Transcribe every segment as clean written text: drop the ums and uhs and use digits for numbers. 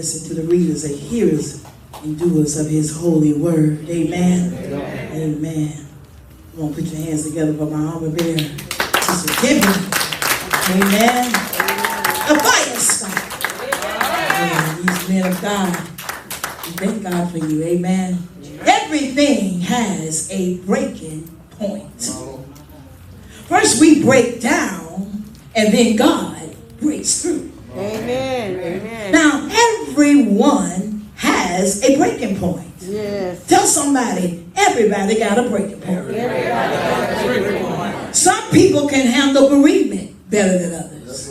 Listen to the readers and hearers and doers of his holy word. Amen. Amen. Amen. Come on, put your hands together for my armor bearer, Sister Kimberly. Amen. A fire starter. These men of God, we thank God for you. Amen. Everything has a breaking point. First we break down, and then God breaks through. Amen. Amen. Now, everyone has a breaking point. Yes. Tell somebody, everybody got a breaking point. Everybody got a breaking point. Some people can handle bereavement better than others.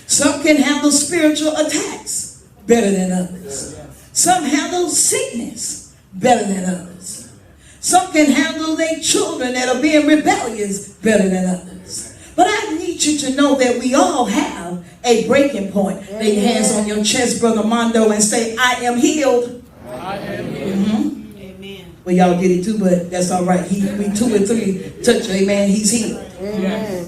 Some can handle spiritual attacks better than others. Some handle sickness better than others. Some can handle their children that are being rebellious better than others. But I need you to know that we all have a breaking point. Lay your hands on your chest, Brother Mondo, and say, I am healed. I am healed. Amen. Well, y'all get it too, but that's all right. We 2 or 3 touch, amen, he's healed. Amen.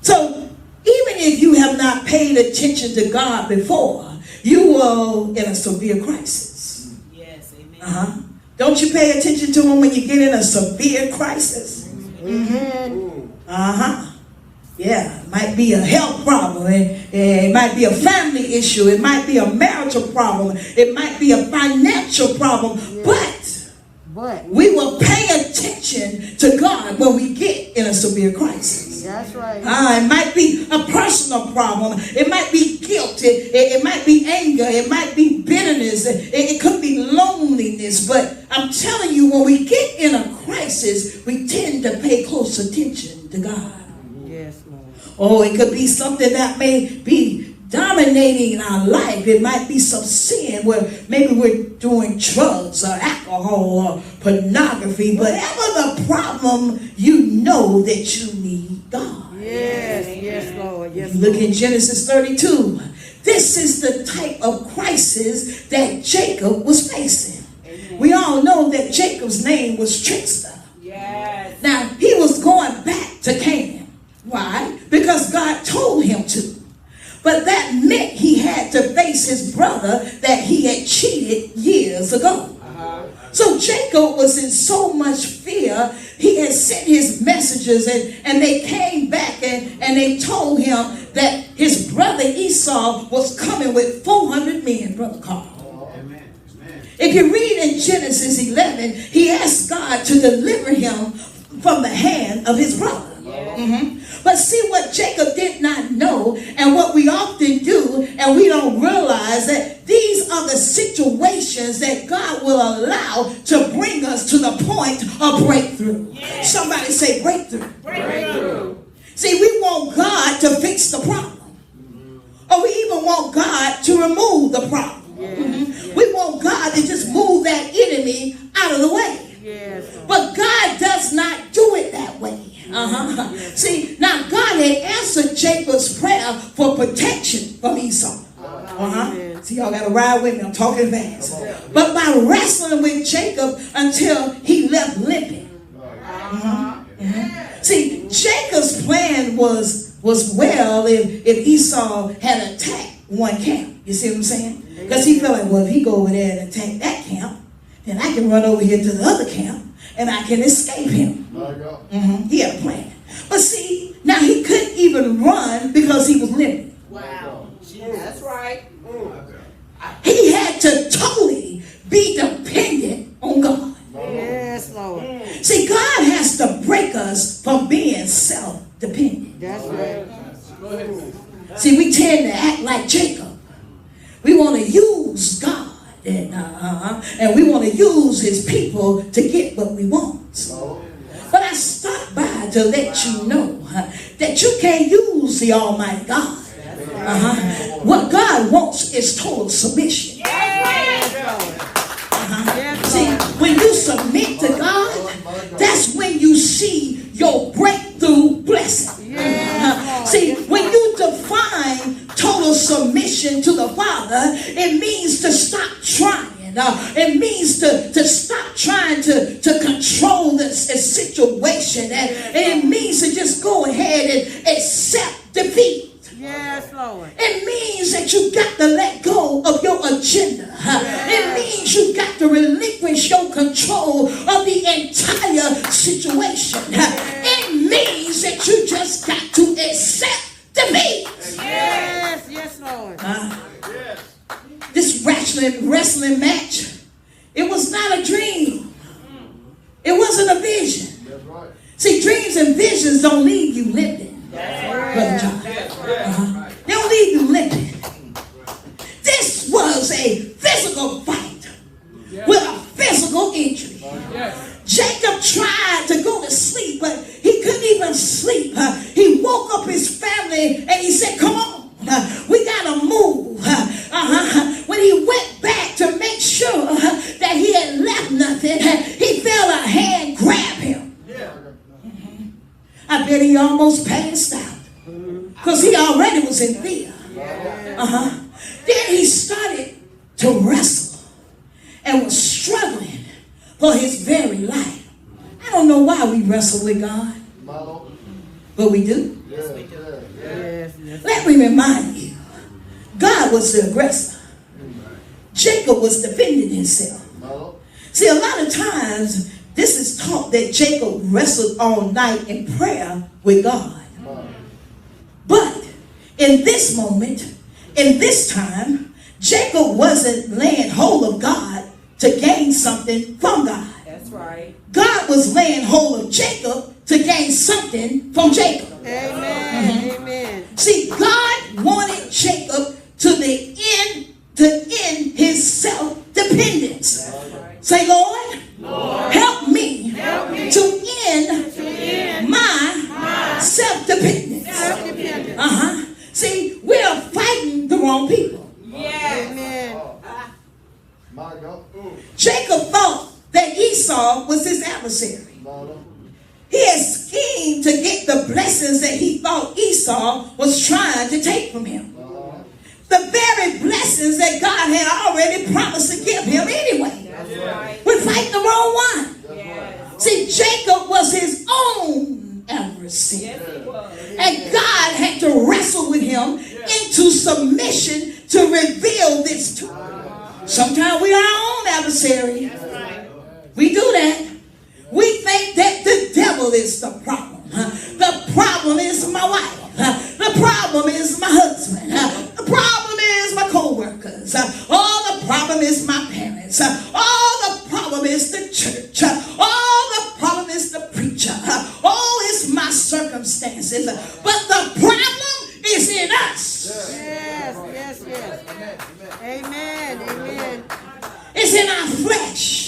So, even if you have not paid attention to God before, you are in a severe crisis. Yes, amen. Don't you pay attention to him when you get in a severe crisis? Yeah, it might be a health problem. It might be a family issue. It might be a marital problem. It might be a financial problem. Yes. But we will pay attention to God when we get in a severe crisis. That's right. It might be a personal problem. It might be guilt. It might be anger. It might be bitterness. It could be loneliness. But I'm telling you, when we get in a crisis, we tend to pay close attention to God. Yes, Lord. Oh, it could be something that may be dominating our life. It might be some sin where maybe we're doing drugs or alcohol or pornography. Whatever the problem, you know that you need God. Yes, yes, Lord. Yes, look in Genesis 32. This is the type of crisis that Jacob was facing. Amen. We all know that Jacob's name was Trickster. Yes. Now, he was going back to Canaan. Why? Because God told him to. But that meant he had to face his brother that he had cheated years ago. So Jacob was in so much fear, he had sent his messengers and they came back and they told him that his brother Esau was coming with 400 men, Brother Carl. Amen. If you read in Genesis 11, he asked God to deliver him from the hand of his brother. But see, what Jacob did not know, and what we often do, and we don't realize that these are the situations that God will allow to bring us to the point of breakthrough. Yes. Somebody say breakthrough. Breakthrough. See, we want God to fix the problem. Or we even want God to remove the problem. Yes. We want God to just move that enemy out of the way. Yes. But God does not do it that way. Yes. See, now God had answered Jacob's prayer for protection from Esau. See, y'all got to ride with me. I'm talking fast. But by wrestling with Jacob until he left limping. See, Jacob's plan was well if Esau had attacked one camp. You see what I'm saying? Because he felt like, well, if he go over there and attack that camp, then I can run over here to the other camp and I can escape him. He had a plan. But see, now he couldn't even run because he was limping. Wow. That's right. He had to totally be dependent on God. Yes, Lord. See, God has to break us from being self-dependent. That's right. See, we tend to act like Jacob. We want to use God. And we want to use his people to get what we want. But I stopped by to let you know that you can't use the Almighty God. What God wants is total submission. See, when you submit to God, that's when you see your breakthrough blessing. See, when you define total submission to the Father, it means to stop trying. It means to stop trying to control the situation. And it means to just go ahead and accept defeat. Yes, Lord. It means that you got to let go of your agenda. It means you got to relinquish your control of the entire situation. It means that you just got to accept defeat. Yes, yes, Lord. This wrestling match, it was not a dream. It wasn't a vision. See, dreams and visions don't leave you limping. Brother John. They don't leave you limping. This was a physical fight with a physical injury. Jacob tried to go to sleep, but he couldn't even sleep. He woke up his family and he said, come on, we got to move. When he went back to make sure that he had left nothing, he felt a hand grab him. I bet he almost passed out because he already was in fear. Then he started to wrestle and was struggling for his very life. I don't know why we wrestle with God, but we do. Yes, we do. Yes, yes. Let me remind you, God was the aggressor. Jacob was defending himself. See, a lot of times, this is taught that Jacob wrestled all night in prayer with God. But in this moment, in this time, Jacob wasn't laying hold of God to gain something from God. That's right. God was laying hold of Jacob to gain something from Jacob. Amen. Amen. See, God wanted Jacob to end his self-dependence. Right. Say, Lord, help me, to end my self-dependence. See, we are fighting the wrong people. Yes. Amen. Jacob thought that Esau was his adversary. He had schemed to get the blessings that he thought Esau was trying to take from him. The very blessings that God had already promised to give him anyway. Right. We're fighting the wrong one. Yes. See, Jacob was his own adversary. Yes, he was. And God had to wrestle with him into submission to reveal this to him. Sometimes we are our own adversary. Right. We do that. We think that the devil is the problem. The problem is my wife. The problem is my husband. The problem is my co-workers. The problem is my parents. The problem is the church. The problem is the preacher. It's my circumstances. But the problem is in us. Yes, yes, yes. Amen. Amen. It's in our flesh.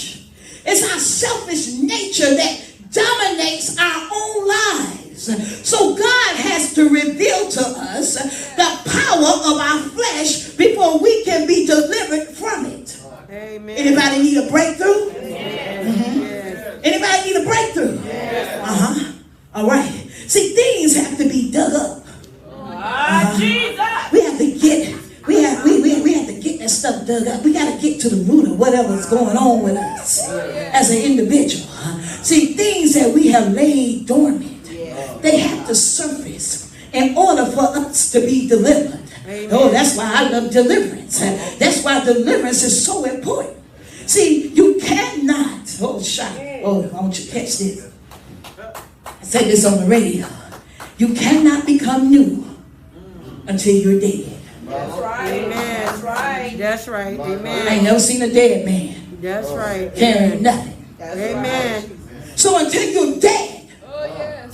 It's our selfish nature that dominates our own lives. So God has to reveal to us the power of our flesh before we can be delivered from it. Amen. Anybody need a breakthrough? Yes. Anybody need a breakthrough? Yes. All right. See, things have to be dug up. Jesus. We have to get that stuff dug up. We got to get to the root of whatever's going on with us as an individual. See, things that we have laid dormant, they have to surface in order for us to be delivered. Amen. Oh, that's why I love deliverance. That's why deliverance is so important. See, you cannot, I want you to catch this. I said this on the radio. You cannot become new until you're dead. That's right. Amen. That's right. That's right. Amen. I ain't never seen a dead man That's right. carrying nothing. Amen. So until you're dead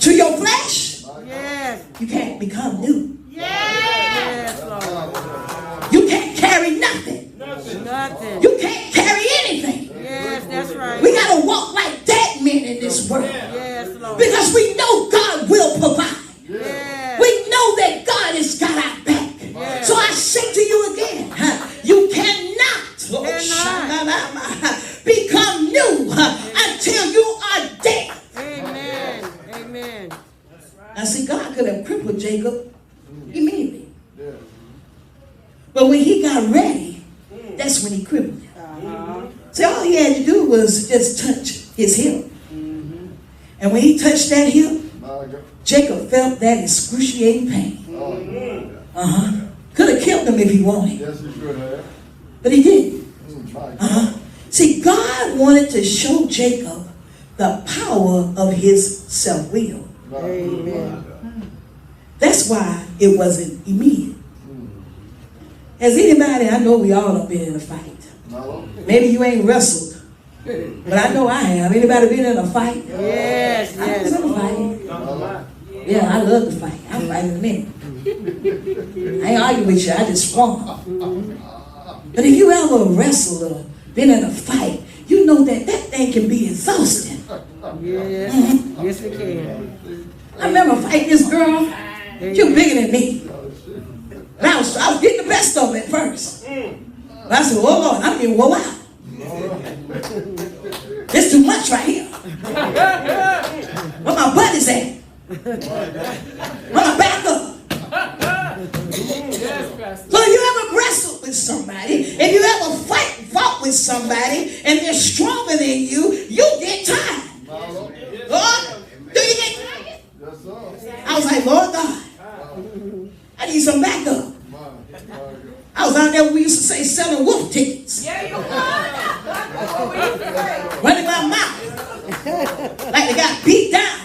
to your flesh, Yes. you can't become new. Yes, Lord. You can't carry nothing. Nothing. You can't carry anything. Yes, that's right. We got to walk like dead men in this world Yes, Lord. because we know God will provide. Yes. We know that God has got our back. Yes. So I say to you again, you cannot become new until you are dead. Amen. Amen. Now see, God could have crippled Jacob immediately. But when he got ready, that's when he crippled him. See, all he had to do was just touch his hip. And when he touched that hip, Jacob felt that excruciating pain. Could have killed him if he wanted. Yes, he should have. But he didn't. See, God wanted to show Jacob the power of his self-will. Amen. That's why it wasn't immediate. Has anybody, I know we all have been in a fight. No. Maybe you ain't wrestled, but I know I have. Anybody been in a fight? Yes, I was yes. in a fight. Yeah, I love to fight. I'll fight in a minute. I ain't arguing with you, I just fought. But if you ever wrestled or been in a fight, you know that thing can be exhausting. Yes, yes it can. I remember fighting this girl. She was bigger than me. And I was getting the best of it at first. But I said, oh Lord, I'm getting wore out. This too much right here. Where my buddies at? Where my backup? So if you ever wrestle with somebody, if you ever fought with somebody, and they're stronger than you, you get tired. Lord, do you get tired? I was like, Lord God, I need some backup. I was out there, we used to say, selling wolf tickets. Yeah, you are. Running my mouth. Like they got beat down.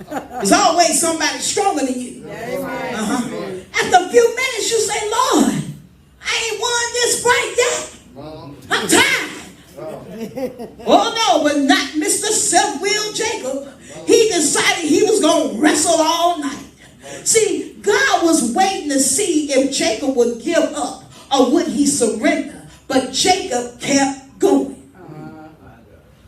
There's always somebody stronger than you. After a few minutes, you say, Lord, I ain't won this fight yet. I'm tired. Oh no, but not Mr. Self-Willed Jacob. He decided he was going to wrestle all night. See, God was waiting to see if Jacob would give up or would he surrender. But Jacob kept going.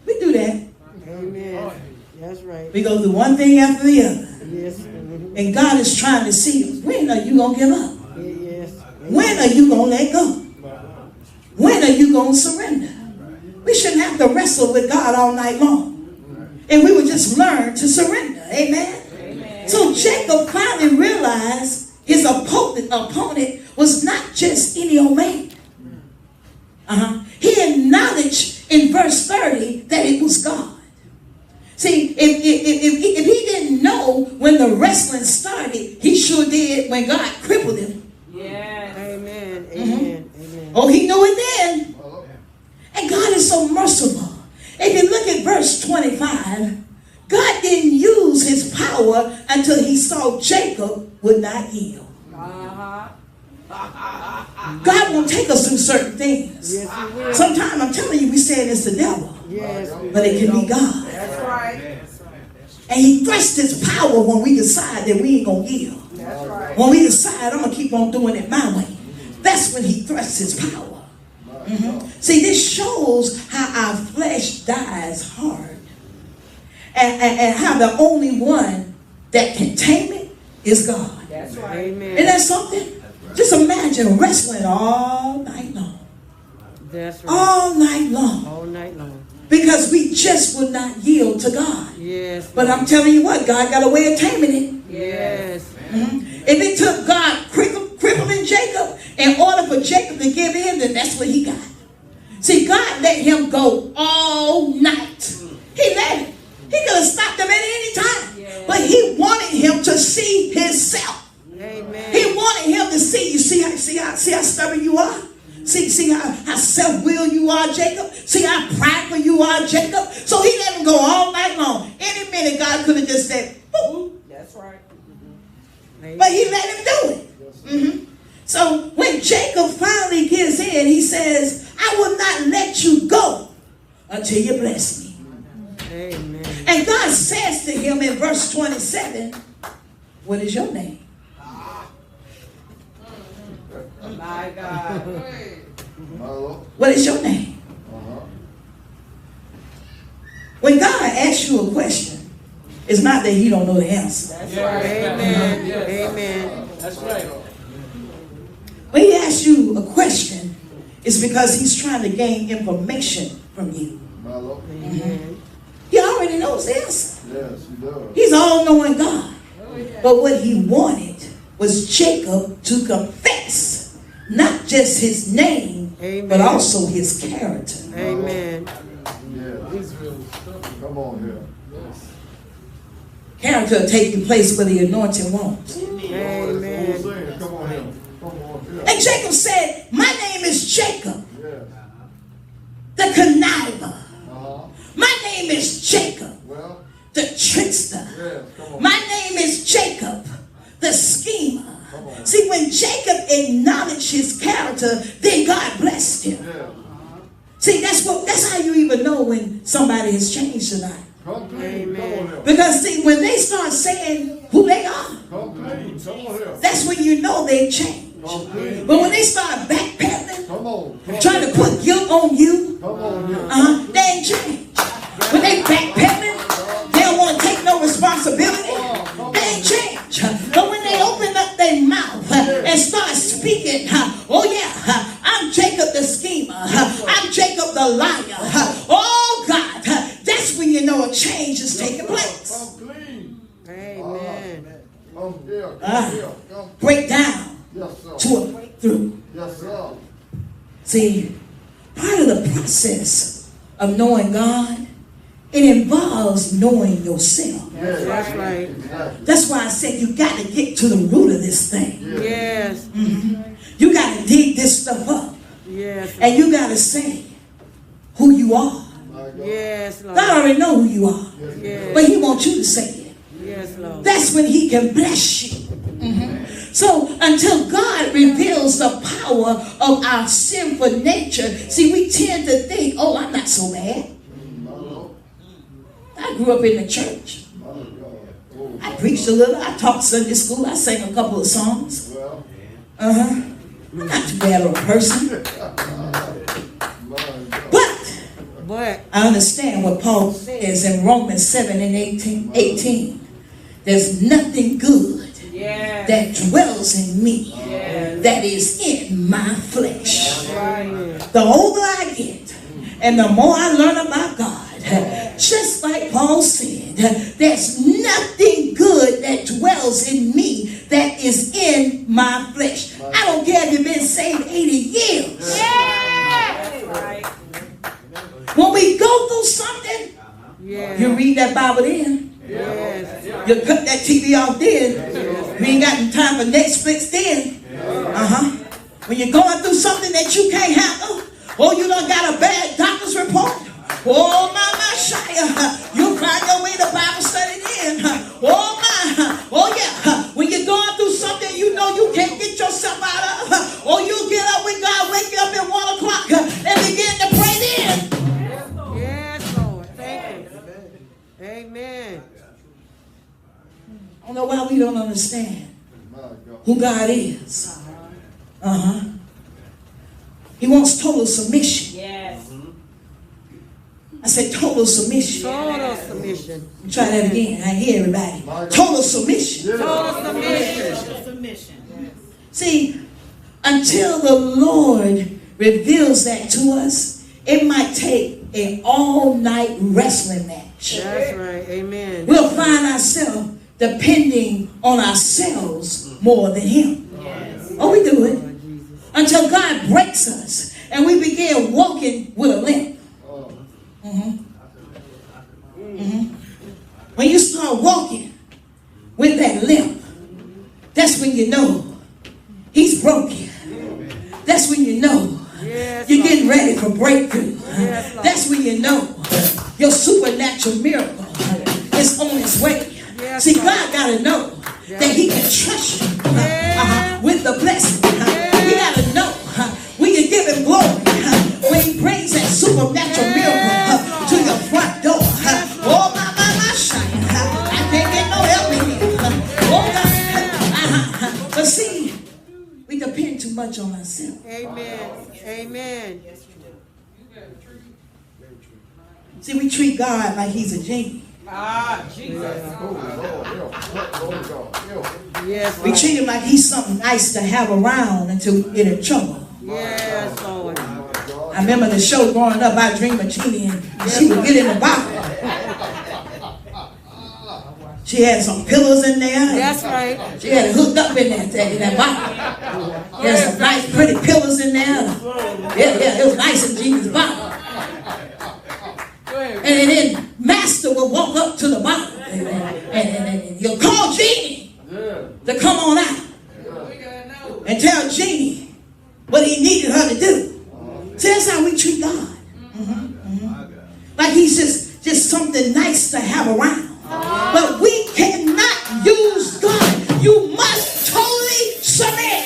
We do that. Amen. That's right. We go through one thing after the other. Yes. And God is trying to see, when are you going to give up? Yes. When are you going to let go? When are you going to surrender? We shouldn't have to wrestle with God all night long. And we would just learn to surrender. Amen? So Jacob finally realized his opponent was not just any old man. He acknowledged in verse 30 that it was God. See, if he didn't know when the wrestling started, he sure did when God crippled him. Yes. Amen. Amen. Amen. Oh, he knew it then. And God is so merciful. If you look at verse 25, God didn't use his power until he saw Jacob would not yield. God won't take us through certain things. Yes, he will. Sometimes I'm telling you, we saying it's the devil. Yes. But it can be God. That's right. And he thrusts his power when we decide that we ain't going to yield. That's right. When we decide I'm going to keep on doing it my way. That's when he thrusts his power. See, this shows how our flesh dies hard. And how the only one that can tame it is God. That's right. Amen. Isn't that something? Just imagine wrestling all night long. That's right. All night long. All night long. Because we just would not yield to God. Yes. But I'm telling you what, God got a way of taming it. Yes. If it took God crippling Jacob in order for Jacob to give in, then that's what he got. See, God let him go all night. He let him. He could have stopped him at any time. Yes. But he wanted him to see himself. Amen. He wanted him to see. You see how stubborn you are? See how self-willed you are, Jacob? See how prideful you are, Jacob? So he let him go all night long. Any minute God could have just said, boom. That's right. But he let him do it. So when Jacob finally gives in, he says, I will not let you go until you bless me. Amen. And God says to him in verse 27, what is your name? My God. What is your name? When God asks you a question, it's not that he don't know the answer. That's right. Amen. Amen. That's right. When he asks you a question, it's because he's trying to gain information from you. Amen. He already knows the answer. Yes, he does. He's all-knowing God. But what he wanted was Jacob to confess not just his name, Amen. but also his character. Amen. Yeah. Come on here. Character will take your place where the anointing won't. Amen. Come on here. Come on here. And Jacob said, my name is Jacob, Yes. the conniver. Uh-huh. My name is Jacob, Well, the trickster. yes, come on. My name is Jacob, the schemer. Come on. See, when Jacob acknowledged his character, then God blessed him. Yes. See, that's how you even know when somebody has changed tonight. Come clean. Come on here. Because see, when they start saying who they are, Come clean. Come on here. that's when you know they've changed. Come clean. But when they start backpedaling, Come on. Come trying to put guilt on you, Come on here. they ain't changed. When they backpedaling, they don't want to take no responsibility. They ain't changed. But when they open up their mouth and start speaking, oh yeah, I'm Jacob the schemer. I'm Jacob the liar. Oh God, that's when you know a change is taking place. Come clean. Amen. Come here. Come here. Come. Break down Yes, sir. to a breakthrough. Yes, sir. See, part of the process of knowing God, it involves knowing yourself. Yes. That's right. Exactly. That's why I said you got to get to the root of this thing. Yes. You got to dig this stuff up. Yes. And you got to say who you are. My God. Yes, Lord. God already know who you are. Yes. But he wants you to say it. Yes, Lord. That's when he can bless you. So until God reveals the power of our sinful nature, see, we tend to think, oh, I'm not so bad. My Lord. I grew up in the church. My God. Oh, I preached a little. I taught Sunday school. I sang a couple of songs. well. I'm not too bad of a person. My God. But I understand what Paul says in Romans 7 and 18. There's nothing good Yes. that dwells in me Yes. that is in my flesh. Right. The older I get and the more I learn about God, just like Paul said, there's nothing good that dwells in me that is in my flesh. I don't care if you've been saved 80 years. Yes. Right. When we go through something, Yes. you read that Bible then. Yes. You cut that TV off then. You ain't got time for Netflix then. When you're going through something that you can't handle, or you done got a bad doctor's report, oh my Shia, you find your way to Bible study then. Oh my, oh yeah. When you're going through something you know you can't get yourself out of, or you get up when God wake you up at 1 o'clock and begin to pray then. Yes, Lord. Thank you. Amen. I don't know why we don't understand My God. who God is. He wants total submission. Yes. I said total submission. Total submission. Try that again. I hear everybody. Total submission. Total submission. See, until the Lord reveals that to us, it might take an all-night wrestling match. That's right. Amen. We'll find ourselves depending on ourselves more than Him. Oh, we do it. Until God breaks us and we begin walking with a limp. When you start walking with that limp, that's when you know He's broken. That's when you know Yes, you're Lord. getting ready for breakthrough. Yes, Lord. That's when you know your supernatural miracle is on its way. Yes, See, Lord. God got to know that He can trust you with the blessing. He got to know when you give Him glory, when He brings that supernatural miracle to your front door. Oh, my, shine. I can't get no help in here. Oh, God. But see, we depend too much on ourselves. Amen. Amen. See, we treat God like He's a genie. Ah, Jesus. Oh, Lord. Yeah. Lord God. Yeah. Yes, We Lord. treat Him like He's something nice to have around until we get in trouble. Yes, Lord. I remember the show growing up, I Dream of Jeannie, and she would get in the bottle. She had some pillows in there. That's right. She had it hooked up in that bottle. She had some nice, pretty pillows in there. Yeah, it was nice in Jeannie's bottle. And then Master would walk up to the bottle and we treat God. Like he's just something nice to have around. But we cannot use God. You must totally submit.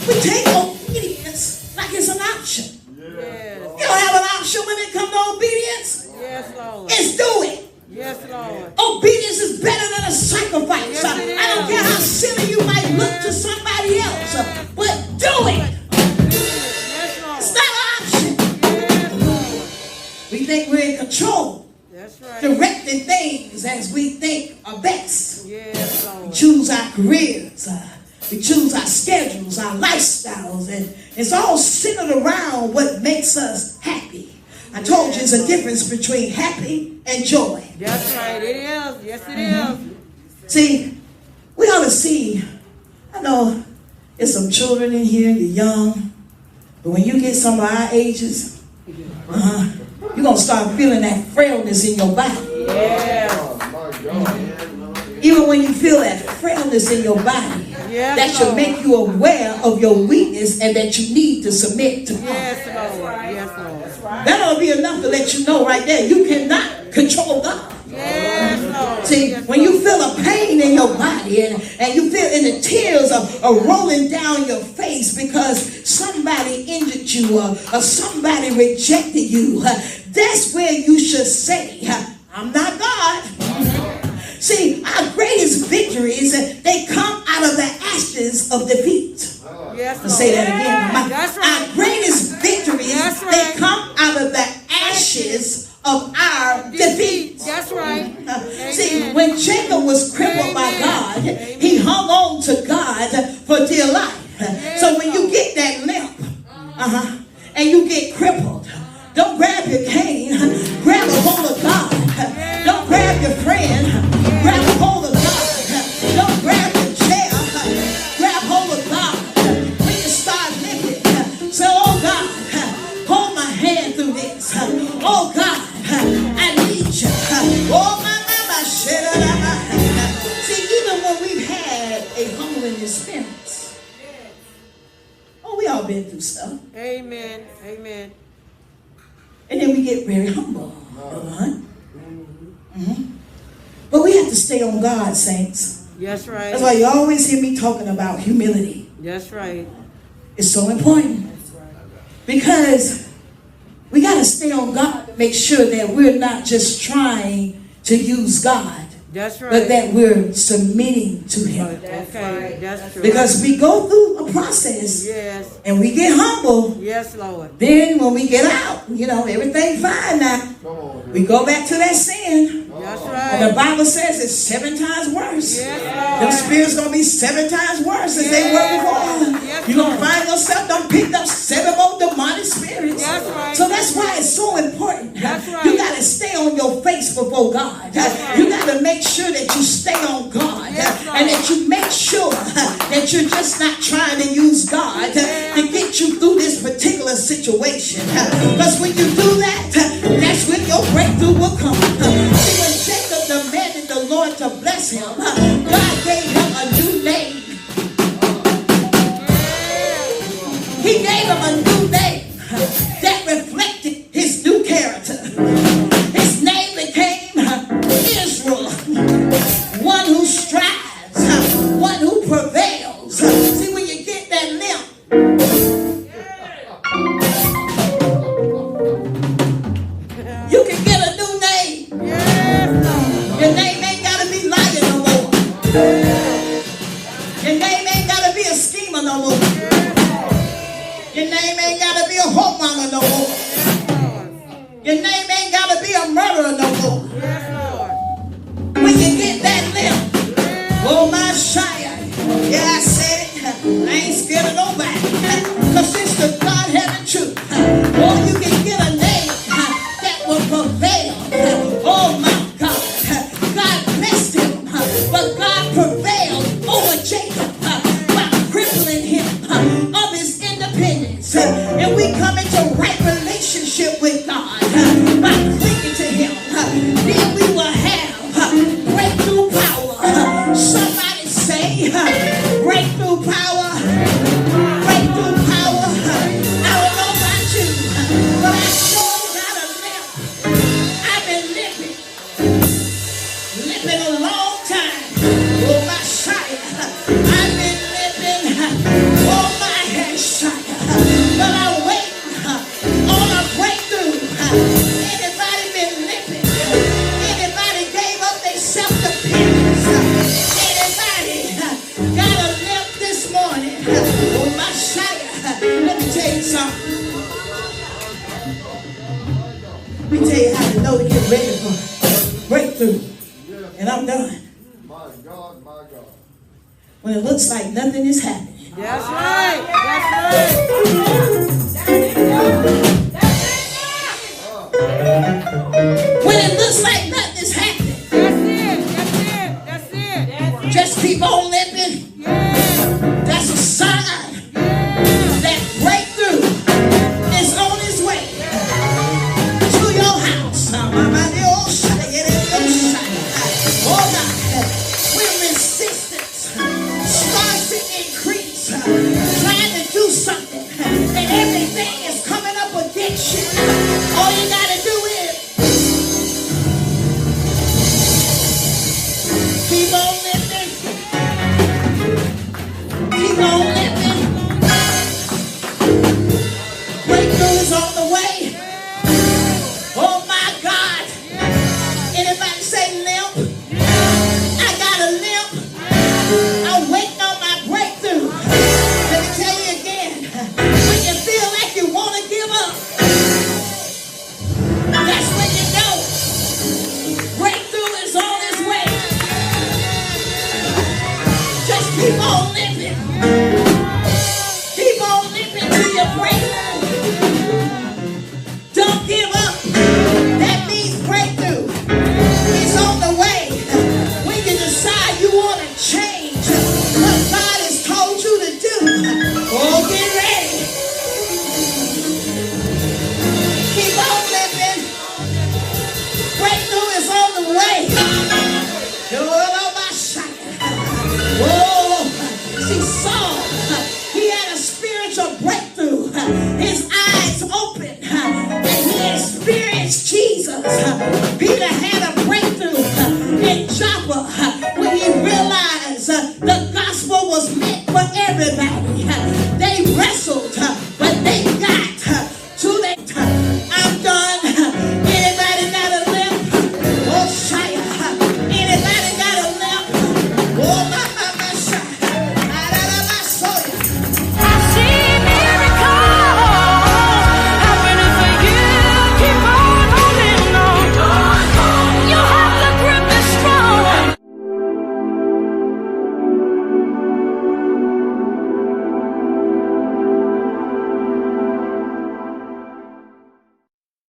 We take obedience like it's an option. You don't have an option when it comes to obedience. Yes, Lord. It's do it. Yes, Lord. Obedience is better than a sacrifice. Yes, it is. I don't care how silly you might look to somebody else, but do it. Yes, Lord. It's not an option. Yes, Lord. We think we're in control, That's right. directing things as we think are best. Yes, We Lord. choose our careers, we choose our schedules, our lifestyles, and it's all centered around what makes us happy. I told you there's a difference between happy and joy. That's right. It is. Yes, it is. See, we ought to see, I know there's some children in here, the young, but when you get some of our ages, you're going to start feeling that frailness in your body. Yes. Oh, my God. Even when you feel that frailness in your body, Yes, that should Lord. make you aware of your weakness and that you need to submit to God. Yes, Lord. Yes, Lord. That ought to be enough to let you know right there, you cannot control God. Yes, Lord. See, Yes, when you feel a pain in your body and you feel and the tears are rolling down your face because somebody injured you or somebody rejected you, that's where you should say, I'm not God. See, our greatest victories, they come out of the ashes of defeat. Yes, I'll say that again. That's right. Our greatest victories, That's right. they come out of the ashes of our defeat. That's right. See, Amen. when Jacob was crippled by Amen. God, Amen. he hung on to God for dear life. So when you get that limp, and you get crippled, don't grab your cane, grab a hold of God. Don't grab your friend, grab a hold of God. Don't grab your chair, grab hold of God. When you start lifting, say, oh God, hold my hand through this. Oh God, I need you. Oh my, see, even when we've had a humbling experience, oh, we all been through stuff. Amen. Amen. And then we get very humble. But we have to stay on God, saints. That's right. That's why you always hear me talking about humility. That's right. It's so important. Because we got to stay on God to make sure that we're not just trying to use God, That's right. but that we're submitting to Him. Okay. That's true. Because we go through a process Yes. and we get humble. Yes, Lord. Then when we get out, everything fine now. Come on. We go back to that sin. That's And the right. Bible says it's 7 times worse. Yes, Them Lord. spirits going to be 7 times worse as they were before. Yes, You're going to Lord. find yourself done picked up 7 more demonic spirits. That's right. So that's why it's so important. That's right. You got to stay on your face before God. right. You got to make sure that you stay on God. Yes, Lord. And that you make sure that you're just not trying to use God to get you through this particular situation. Because when you do that, that's when your breakthrough will come. See, when Jacob demanded the Lord to bless him, God gave him a new name. He gave him a new name that reflected his new character. His name became Israel, one who strives, one who prevails. See, when you get that limp, you can get a new name. Yes, Lord. Your name ain't got to be Lion no more. Your name ain't got to be a schemer no more. Your name ain't got to be a whoremonger no more. Your name ain't got to be a murderer no more. Yes, Lord. When you get that limp, oh my Shia, yeah, I said it. I ain't scared of nobody. Because it's the God having truth. Oh, you can get a name that will prevail. Oh my God. God blessed him, but God prevailed over Jacob by crippling him of his independence. And we come into right relationship with God by clinging to him. Then we will have breakthrough power. Somebody say breakthrough power. Breakthrough know to get ready for breakthrough. And I'm done. My God, my God. When it looks like nothing is happening. That's right. That's right. When it looks like nothing's happening. That's it. Just keep on living. Yeah. That's a sign that breakthrough is on its way to your house. Oh God, when resistance starts to increase, trying to do something, and everything is coming up against you, all you got